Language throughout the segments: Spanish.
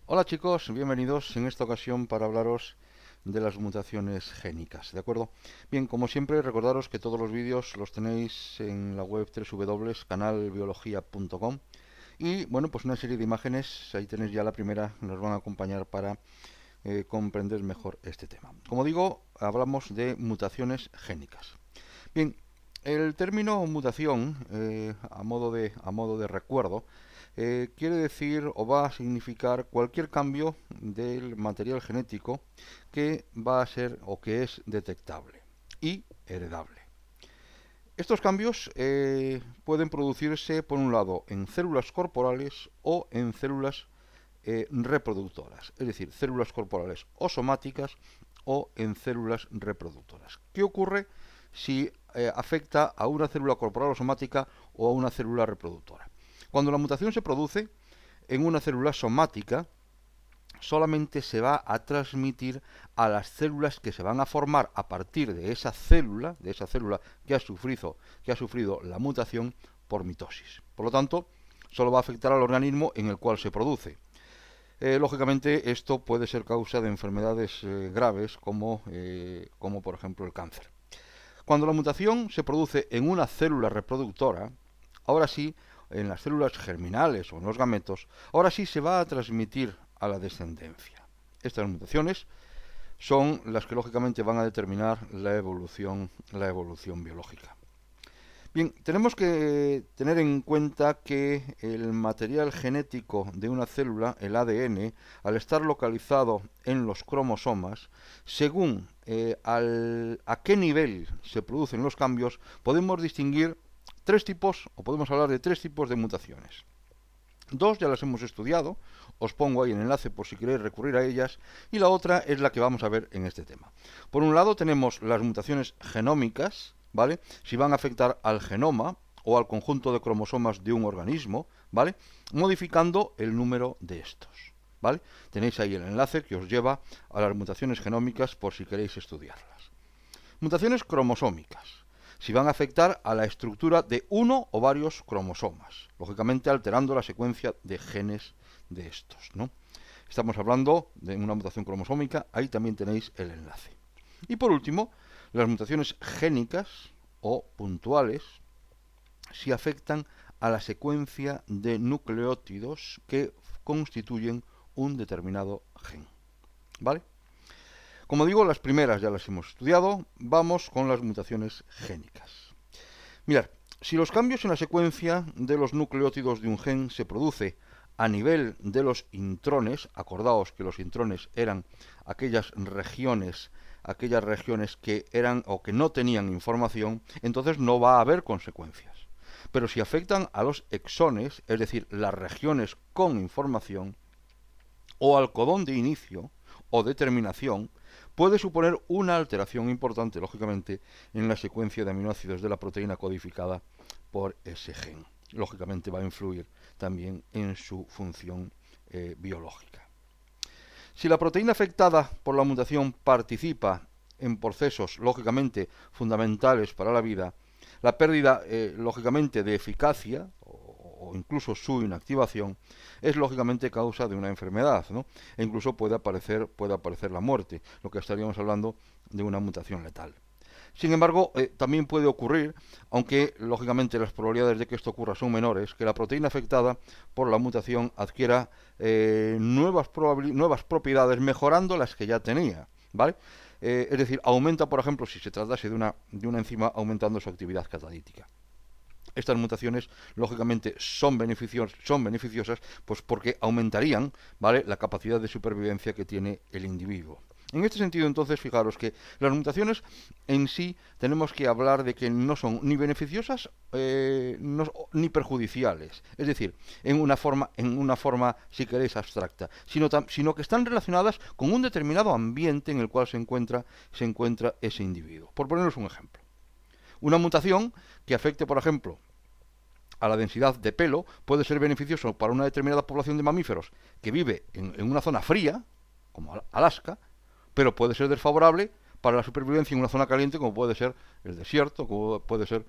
Hola chicos, bienvenidos en esta ocasión para hablaros de las mutaciones génicas, ¿de acuerdo? Bien, como siempre, recordaros que todos los vídeos los tenéis en la web www.canalbiología.com y, bueno, pues una serie de imágenes, ahí tenéis ya la primera, nos van a acompañar para comprender mejor este tema. Como digo, hablamos de mutaciones génicas. Bien, el término mutación, a modo de recuerdo, quiere decir o va a significar cualquier cambio del material genético que va a ser o que es detectable y heredable. Estos cambios pueden producirse, por un lado, en células corporales o en células reproductoras, es decir, células corporales o somáticas o en células reproductoras. ¿Qué ocurre si afecta a una célula corporal o somática o a una célula reproductora? Cuando la mutación se produce en una célula somática, solamente se va a transmitir a las células que se van a formar a partir de esa célula que ha sufrido la mutación por mitosis. Por lo tanto, solo va a afectar al organismo en el cual se produce. Lógicamente, esto puede ser causa de enfermedades graves como por ejemplo el cáncer. Cuando la mutación se produce en una célula reproductora, ahora sí, en las células germinales o en los gametos, ahora sí se va a transmitir a la descendencia. Estas mutaciones son las que lógicamente van a determinar la evolución biológica. Bien, tenemos que tener en cuenta que el material genético de una célula, el ADN, al estar localizado en los cromosomas, según a qué nivel se producen los cambios, podemos distinguir tres tipos, o podemos hablar de tres tipos de mutaciones. Dos ya las hemos estudiado, os pongo ahí el enlace por si queréis recurrir a ellas, y la otra es la que vamos a ver en este tema. Por un lado tenemos las mutaciones genómicas, ¿vale? Si van a afectar al genoma o al conjunto de cromosomas de un organismo, ¿vale? Modificando el número de estos, ¿vale? Tenéis ahí el enlace que os lleva a las mutaciones genómicas por si queréis estudiarlas. Mutaciones cromosómicas. Si van a afectar a la estructura de uno o varios cromosomas, lógicamente alterando la secuencia de genes de estos, ¿no? Estamos hablando de una mutación cromosómica, ahí también tenéis el enlace. Y por último, las mutaciones génicas o puntuales, si afectan a la secuencia de nucleótidos que constituyen un determinado gen. ¿Vale? Como digo, las primeras ya las hemos estudiado, vamos con las mutaciones génicas. Mirad, si los cambios en la secuencia de los nucleótidos de un gen se produce a nivel de los intrones, acordaos que los intrones eran aquellas regiones que eran o que no tenían información, entonces no va a haber consecuencias. Pero si afectan a los exones, es decir, las regiones con información, o al codón de inicio o de terminación, puede suponer una alteración importante, lógicamente, en la secuencia de aminoácidos de la proteína codificada por ese gen. Lógicamente va a influir también en su función biológica. Si la proteína afectada por la mutación participa en procesos, lógicamente, fundamentales para la vida, la pérdida, lógicamente, de eficacia o incluso su inactivación es lógicamente causa de una enfermedad, ¿no? E incluso puede aparecer la muerte, lo que estaríamos hablando de una mutación letal. Sin embargo, también puede ocurrir, aunque lógicamente las probabilidades de que esto ocurra son menores, que la proteína afectada por la mutación adquiera nuevas propiedades mejorando las que ya tenía, ¿vale? Es decir, aumenta, por ejemplo, si se tratase de una enzima, aumentando su actividad catalítica. Estas mutaciones, lógicamente, son beneficiosas, pues porque aumentarían, ¿vale?, la capacidad de supervivencia que tiene el individuo. En este sentido, entonces, fijaros que las mutaciones en sí tenemos que hablar de que no son ni beneficiosas ni perjudiciales, es decir, en una forma, si queréis, abstracta, sino que están relacionadas con un determinado ambiente en el cual se encuentra ese individuo. Por poneros un ejemplo. Una mutación que afecte, por ejemplo, a la densidad de pelo puede ser beneficioso para una determinada población de mamíferos que vive en una zona fría, como Alaska, pero puede ser desfavorable para la supervivencia en una zona caliente, como puede ser el desierto, como puede ser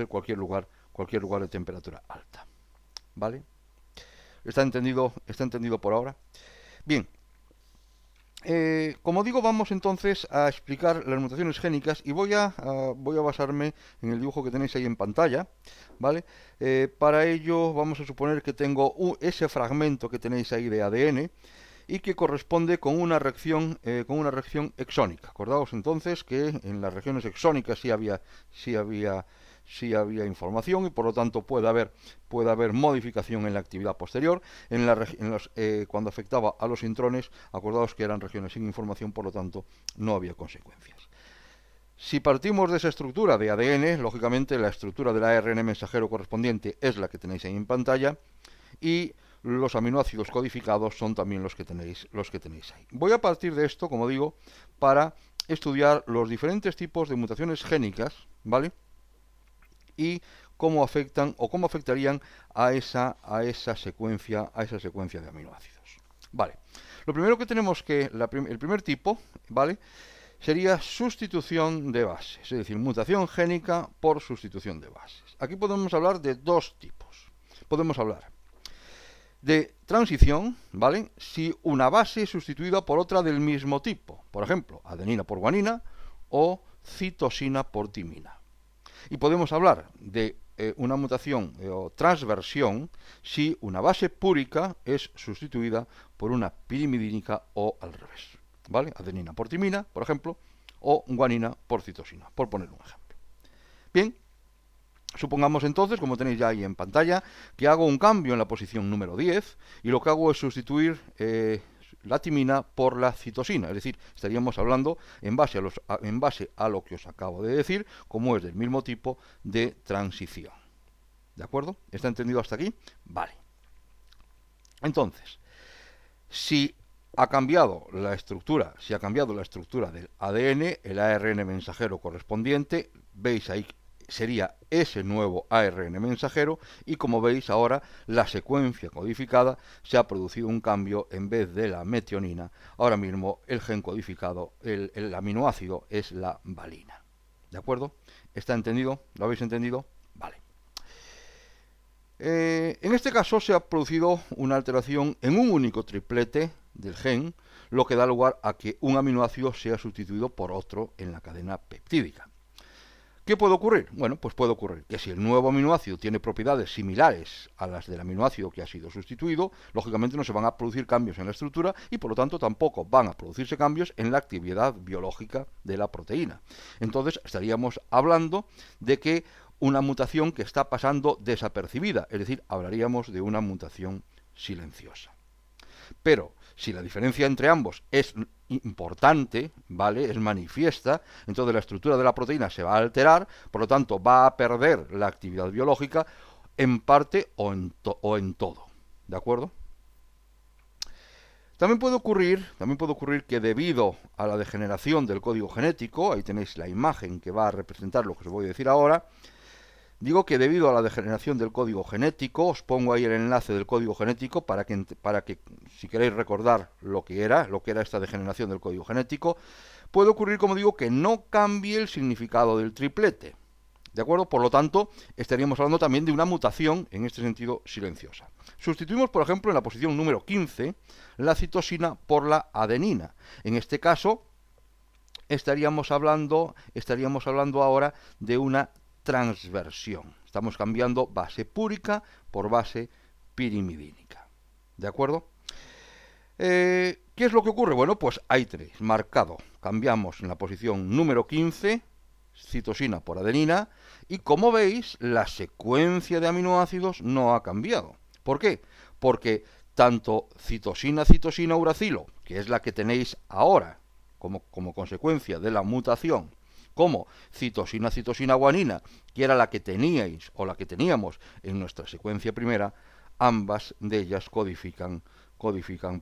cualquier lugar de temperatura alta. ¿Vale? ¿Está entendido por ahora? Bien. Como digo, vamos entonces a explicar las mutaciones génicas y voy a basarme en el dibujo que tenéis ahí en pantalla, ¿vale? Para ello vamos a suponer que tengo ese fragmento que tenéis ahí de ADN y que corresponde con una reacción exónica. Acordaos entonces que en las regiones exónicas sí había información y por lo tanto puede haber modificación en la actividad posterior. Cuando afectaba a los intrones, acordaos que eran regiones sin información, por lo tanto no había consecuencias. Si partimos de esa estructura de ADN, lógicamente la estructura del ARN mensajero correspondiente es la que tenéis ahí en pantalla y los aminoácidos codificados son también los que tenéis ahí. Voy a partir de esto, como digo, para estudiar los diferentes tipos de mutaciones génicas, ¿vale? Y cómo afectan o cómo afectarían a esa secuencia de aminoácidos. Vale. Lo primero que tenemos el primer tipo, ¿vale? Sería sustitución de bases, es decir, mutación génica por sustitución de bases. Aquí podemos hablar de dos tipos. Podemos hablar de transición, ¿vale? Si una base es sustituida por otra del mismo tipo, por ejemplo, adenina por guanina o citosina por timina. Y podemos hablar de una mutación o transversión si una base púrica es sustituida por una pirimidínica o al revés, ¿vale? Adenina por timina, por ejemplo, o guanina por citosina, por poner un ejemplo. Bien. Supongamos entonces, como tenéis ya ahí en pantalla, que hago un cambio en la posición número 10 y lo que hago es sustituir la timina por la citosina. Es decir, estaríamos hablando en base a lo que os acabo de decir, como es del mismo tipo de transición. ¿De acuerdo? ¿Está entendido hasta aquí? Vale. Entonces, si ha cambiado la estructura del ADN, el ARN mensajero correspondiente, veis ahí sería ese nuevo ARN mensajero y como veis ahora la secuencia codificada se ha producido un cambio. En vez de la metionina, ahora mismo el gen codificado, el aminoácido es la valina. ¿De acuerdo? ¿Está entendido? ¿Lo habéis entendido? Vale. En este caso se ha producido una alteración en un único triplete del gen, lo que da lugar a que un aminoácido sea sustituido por otro en la cadena peptídica. ¿Qué puede ocurrir? Bueno, pues puede ocurrir que si el nuevo aminoácido tiene propiedades similares a las del aminoácido que ha sido sustituido, lógicamente no se van a producir cambios en la estructura y por lo tanto tampoco van a producirse cambios en la actividad biológica de la proteína. Entonces estaríamos hablando de que una mutación que está pasando desapercibida, es decir, hablaríamos de una mutación silenciosa. Pero si la diferencia entre ambos es importante, ¿vale? Es manifiesta, entonces la estructura de la proteína se va a alterar, por lo tanto va a perder la actividad biológica en parte o en todo. ¿De acuerdo? También puede ocurrir que debido a la degeneración del código genético, ahí tenéis la imagen que va a representar lo que os voy a decir ahora. Digo que debido a la degeneración del código genético, os pongo ahí el enlace del código genético para que si queréis recordar lo que era esta degeneración del código genético, puede ocurrir, como digo, que no cambie el significado del triplete. ¿De acuerdo? Por lo tanto, estaríamos hablando también de una mutación, en este sentido, silenciosa. Sustituimos, por ejemplo, en la posición número 15, la citosina por la adenina. En este caso, estaríamos hablando ahora de una transversión. Estamos cambiando base púrica por base pirimidínica. ¿De acuerdo? ¿Qué es lo que ocurre? Bueno, pues ahí tenéis marcado. Cambiamos en la posición número 15, citosina por adenina, y como veis, la secuencia de aminoácidos no ha cambiado. ¿Por qué? Porque tanto citosina uracilo, que es la que tenéis ahora como consecuencia de la mutación, como citosina guanina, que era la que teníais o la que teníamos en nuestra secuencia primera, ambas de ellas codifican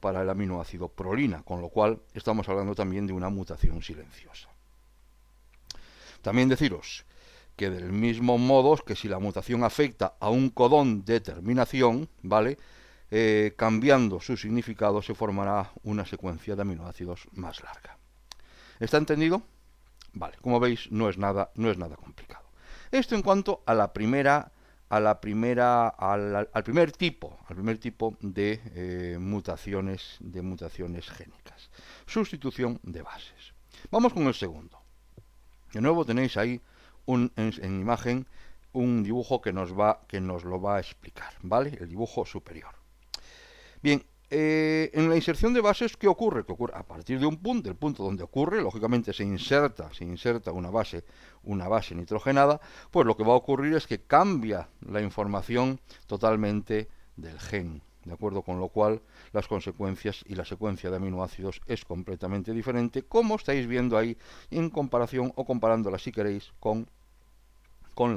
para el aminoácido prolina, con lo cual estamos hablando también de una mutación silenciosa. También deciros que del mismo modo que si la mutación afecta a un codón de terminación, ¿vale? Cambiando su significado se formará una secuencia de aminoácidos más larga. ¿Está entendido? Vale, como veis no es nada complicado. Esto en cuanto a la primera al primer tipo de mutaciones génicas. Sustitución de bases. Vamos con el segundo. De nuevo tenéis ahí en imagen un dibujo que nos lo va a explicar, ¿vale? El dibujo superior. Bien, en la inserción de bases, ¿qué ocurre? Que ocurre a partir de del punto donde ocurre, lógicamente se inserta una base nitrogenada, pues lo que va a ocurrir es que cambia la información totalmente del gen, ¿de acuerdo? Con lo cual las consecuencias y la secuencia de aminoácidos es completamente diferente, como estáis viendo ahí en comparación o comparándola, si queréis, con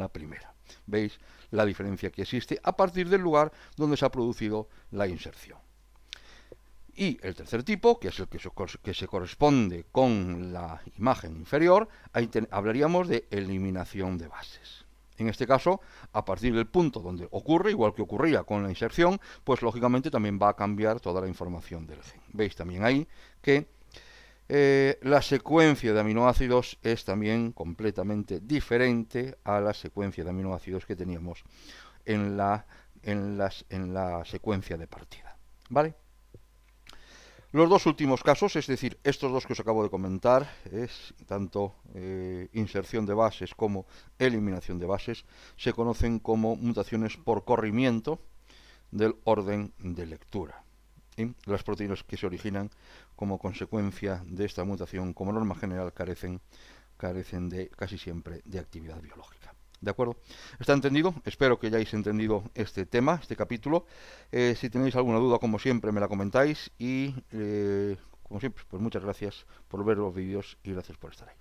la primera. ¿Veis la diferencia que existe a partir del lugar donde se ha producido la inserción? Y el tercer tipo, que es el que se corresponde con la imagen inferior, ahí hablaríamos de eliminación de bases. En este caso, a partir del punto donde ocurre, igual que ocurría con la inserción, pues lógicamente también va a cambiar toda la información del gen. Veis también ahí que la secuencia de aminoácidos es también completamente diferente a la secuencia de aminoácidos que teníamos en la secuencia de partida. ¿Vale? Los dos últimos casos, es decir, estos dos que os acabo de comentar, es tanto inserción de bases como eliminación de bases, se conocen como mutaciones por corrimiento del orden de lectura. Y las proteínas que se originan como consecuencia de esta mutación, como norma general, carecen casi siempre de actividad biológica. ¿De acuerdo? ¿Está entendido? Espero que hayáis entendido este tema, este capítulo. Si tenéis alguna duda, como siempre, me la comentáis. Y, como siempre, pues muchas gracias por ver los vídeos y gracias por estar ahí.